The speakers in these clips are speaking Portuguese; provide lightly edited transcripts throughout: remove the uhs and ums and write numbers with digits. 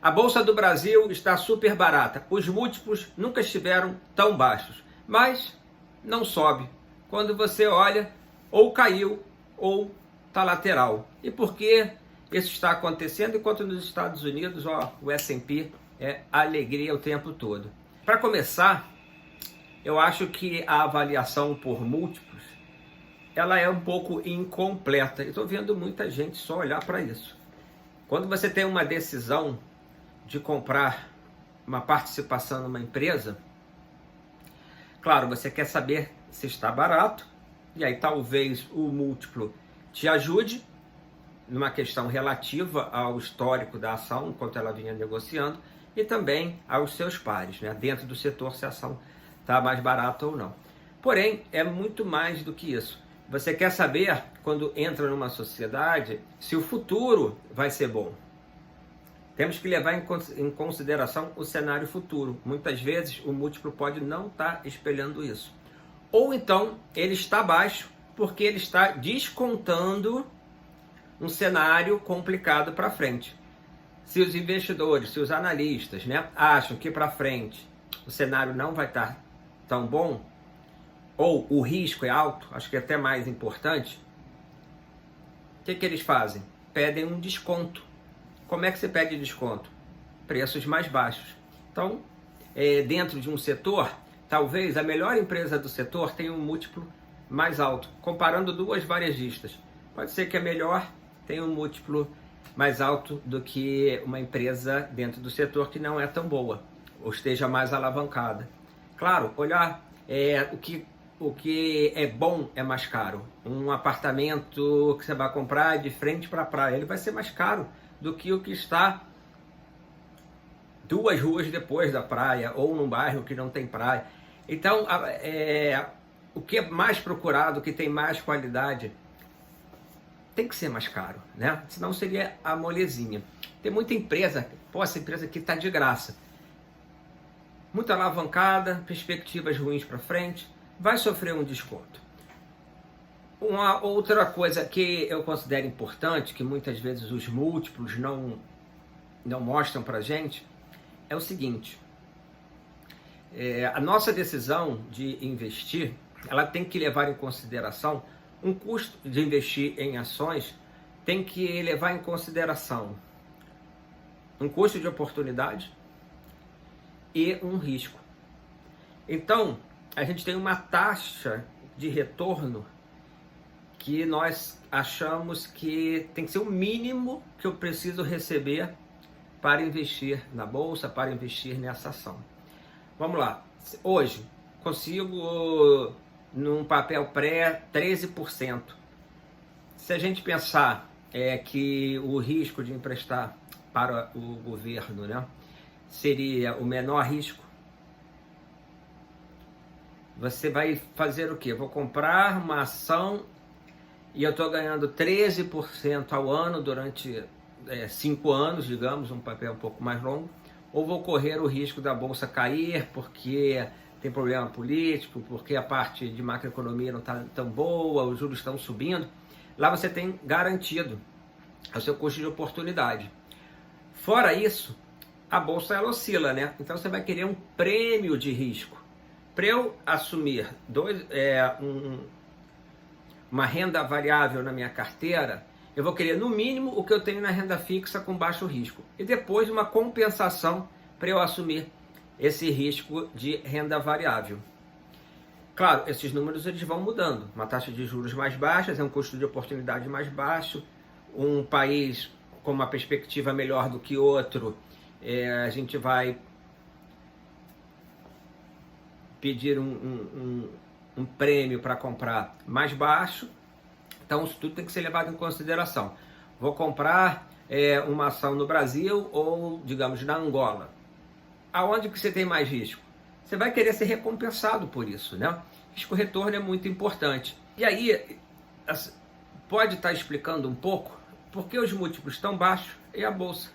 A Bolsa do Brasil está super barata. Os múltiplos nunca estiveram tão baixos, mas não sobe. Quando você olha, ou caiu ou está lateral. E por que isso está acontecendo? Enquanto nos Estados Unidos, o S&P é alegria o tempo todo. Para começar, eu acho que a avaliação por múltiplos ela é um pouco incompleta. Eu estou vendo muita gente só olhar para isso. Quando você tem uma decisão de comprar uma participação numa empresa, claro, você quer saber se está barato, e aí talvez o múltiplo te ajude numa questão relativa ao histórico da ação, enquanto ela vinha negociando, e também aos seus pares, né? Dentro do setor, se a ação está mais barata ou não. Porém, é muito mais do que isso. Você quer saber, quando entra numa sociedade, se o futuro vai ser bom. Temos que levar em consideração o cenário futuro. Muitas vezes o múltiplo pode não estar espelhando isso. Ou então ele está baixo porque ele está descontando um cenário complicado para frente. Se os investidores, se os analistas, né, acham que para frente o cenário não vai estar tão bom, ou o risco é alto, acho que é até mais importante, o que eles fazem? Pedem um desconto. Como é que você pede desconto? Preços mais baixos. Então, dentro de um setor, talvez a melhor empresa do setor tenha um múltiplo mais alto. Comparando duas varejistas, pode ser que a melhor tenha um múltiplo mais alto do que uma empresa dentro do setor que não é tão boa, ou esteja mais alavancada. Claro, olhar o que é bom é mais caro. Um apartamento que você vai comprar de frente para a praia, ele vai ser mais caro do que o que está 2 ruas depois da praia, ou num bairro que não tem praia. Então, o que é mais procurado, o que tem mais qualidade, tem que ser mais caro, né? Senão seria a molezinha. Tem muita empresa, essa empresa aqui está de graça. Muito alavancada, perspectivas ruins para frente, vai sofrer um desconto. Uma outra coisa que eu considero importante, que muitas vezes os múltiplos não mostram para a gente, é o seguinte: a nossa decisão de investir, ela tem que levar em consideração um custo de investir em ações, tem que levar em consideração um custo de oportunidade e um risco. Então, a gente tem uma taxa de retorno que nós achamos que tem que ser o mínimo que eu preciso receber para investir na bolsa, para investir nessa ação. Vamos lá, hoje consigo num papel pré 13%. Se a gente pensar que o risco de emprestar para o governo, né, seria o menor risco, você vai fazer o quê? Vou comprar uma ação e eu estou ganhando 13% ao ano durante 5 anos, digamos, um papel um pouco mais longo, ou vou correr o risco da bolsa cair porque tem problema político, porque a parte de macroeconomia não está tão boa, os juros estão subindo. Lá você tem garantido o seu custo de oportunidade. Fora isso, a bolsa ela oscila, né? Então você vai querer um prêmio de risco. Para eu assumir uma renda variável na minha carteira, eu vou querer no mínimo o que eu tenho na renda fixa com baixo risco. E depois uma compensação para eu assumir esse risco de renda variável. Claro, esses números eles vão mudando. Uma taxa de juros mais baixa, um custo de oportunidade mais baixo, um país com uma perspectiva melhor do que outro, a gente vai pedir um prêmio para comprar mais baixo. Então isso tudo tem que ser levado em consideração. Vou comprar uma ação no Brasil ou, digamos, na Angola. Aonde que você tem mais risco? Você vai querer ser recompensado por isso, né? Risco-retorno é muito importante. E aí, pode estar explicando um pouco por que os múltiplos estão baixos e a bolsa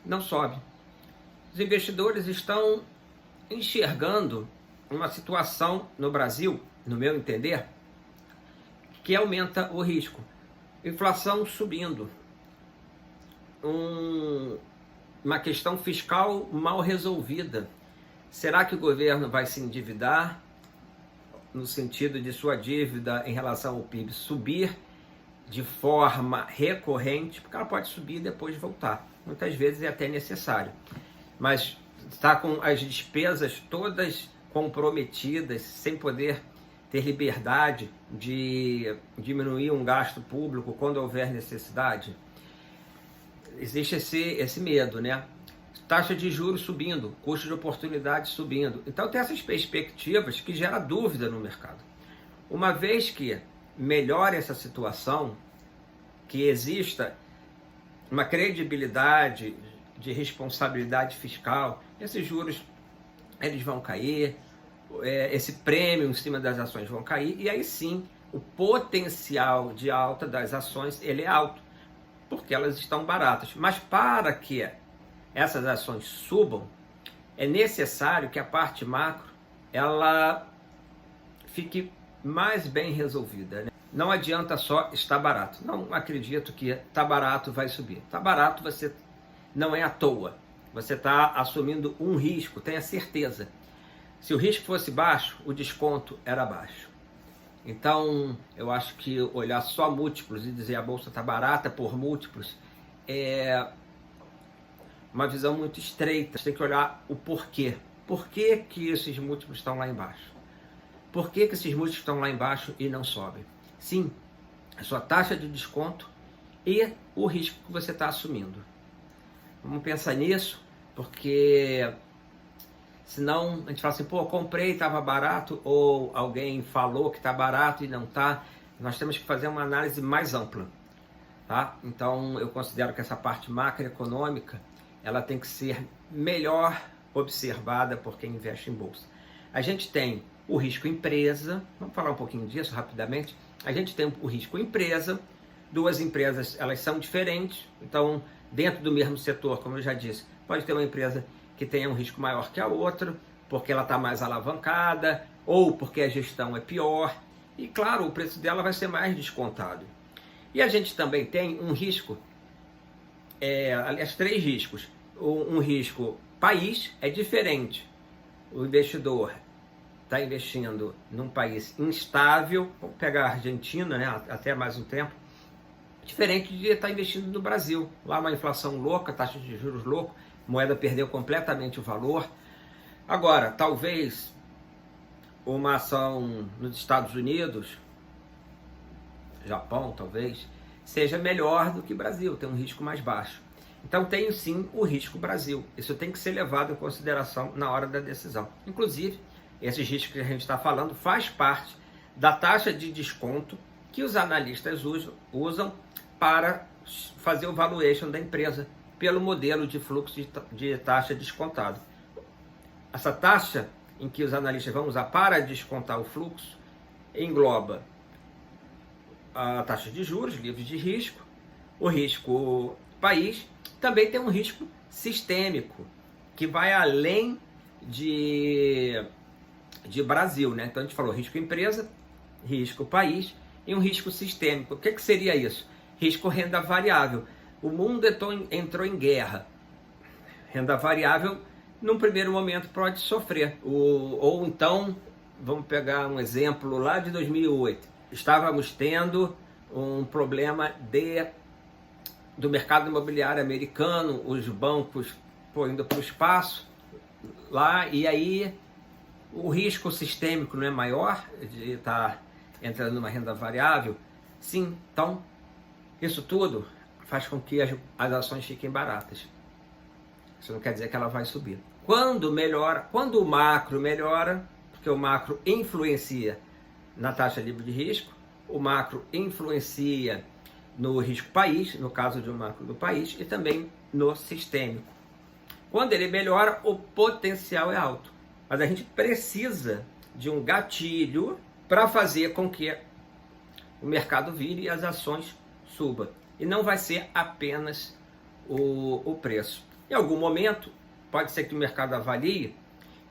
não sobe. Os investidores estão enxergando uma situação no Brasil, no meu entender, que aumenta o risco. Inflação subindo. uma questão fiscal mal resolvida. Será que o governo vai se endividar no sentido de sua dívida em relação ao PIB subir de forma recorrente? Porque ela pode subir e depois voltar. Muitas vezes é até necessário. Mas está com as despesas todas comprometidas, sem poder ter liberdade de diminuir um gasto público quando houver necessidade. Existe esse medo, né? Taxa de juros subindo, custo de oportunidade subindo. Então tem essas perspectivas que geram dúvida no mercado. Uma vez que melhore essa situação, que exista uma credibilidade de responsabilidade fiscal, esses juros eles vão cair, esse prêmio em cima das ações vão cair, e aí sim o potencial de alta das ações ele é alto, porque elas estão baratas. Mas para que essas ações subam, é necessário que a parte macro ela fique mais bem resolvida, né? Não adianta só estar barato. Não acredito que está barato vai subir. Está barato, você não é à toa. Você está assumindo um risco, tenha certeza. Se o risco fosse baixo, o desconto era baixo. Então, eu acho que olhar só múltiplos e dizer a bolsa está barata por múltiplos é uma visão muito estreita. Você tem que olhar o porquê. Por que que esses múltiplos estão lá embaixo? Por que que esses múltiplos estão lá embaixo e não sobem? Sim, a sua taxa de desconto e o risco que você está assumindo. Vamos pensar nisso, porque senão a gente fala assim, pô, comprei, estava barato, ou alguém falou que está barato e não está. Nós temos que fazer uma análise mais ampla, tá? Então eu considero que essa parte macroeconômica ela tem que ser melhor observada por quem investe em bolsa. A gente tem o risco empresa, vamos falar um pouquinho disso rapidamente. A gente tem o risco empresa, duas empresas elas são diferentes, então dentro do mesmo setor, como eu já disse, pode ter uma empresa que tenha um risco maior que a outra, porque ela está mais alavancada, ou porque a gestão é pior, e claro, o preço dela vai ser mais descontado. E a gente também tem um risco, aliás, três riscos. Um risco país é diferente. O investidor está investindo num país instável, vamos pegar a Argentina, né, até mais um tempo, diferente de estar investindo no Brasil. Lá uma inflação louca, taxa de juros louca, moeda perdeu completamente o valor. Agora, talvez uma ação nos Estados Unidos, Japão talvez, seja melhor do que o Brasil, tem um risco mais baixo. Então tem sim o risco Brasil. Isso tem que ser levado em consideração na hora da decisão. Inclusive, esses riscos que a gente está falando faz parte da taxa de desconto que os analistas usam para fazer o valuation da empresa pelo modelo de fluxo de taxa descontado. Essa taxa em que os analistas vão usar para descontar o fluxo engloba a taxa de juros, livres de risco, o risco país, também tem um risco sistêmico, que vai além de Brasil, né? Então a gente falou risco empresa, risco país e um risco sistêmico. O que seria isso? Risco renda variável. O mundo entrou em guerra. Renda variável, num primeiro momento, pode sofrer. Ou então, vamos pegar um exemplo lá de 2008. Estávamos tendo um problema do mercado imobiliário americano, os bancos indo para o espaço lá, e aí o risco sistêmico não é maior de estar entrando numa renda variável? Sim, então isso tudo faz com que as ações fiquem baratas. Isso não quer dizer que ela vai subir. Quando o macro melhora, porque o macro influencia na taxa livre de risco, o macro influencia no risco país, no caso de um macro do país, e também no sistêmico. Quando ele melhora, o potencial é alto. Mas a gente precisa de um gatilho para fazer com que o mercado vire e as ações subam. E não vai ser apenas o preço. Em algum momento, pode ser que o mercado avalie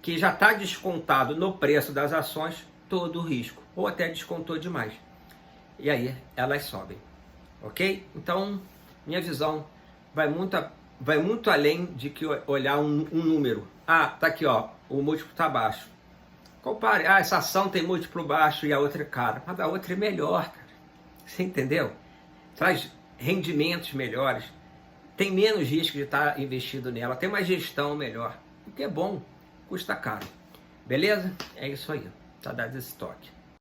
que já está descontado no preço das ações todo o risco, ou até descontou demais. E aí elas sobem. Ok? Então, minha visão vai muito vai muito além de que olhar um número. Ah, tá aqui, ó, o múltiplo tá baixo. Compare, ah, essa ação tem múltiplo baixo e a outra é cara. Mas a outra é melhor, cara. Você entendeu? Traz rendimentos melhores. Tem menos risco de estar investido nela. Tem uma gestão melhor. O que é bom, custa caro. Beleza? É isso aí. Tá dado esse toque.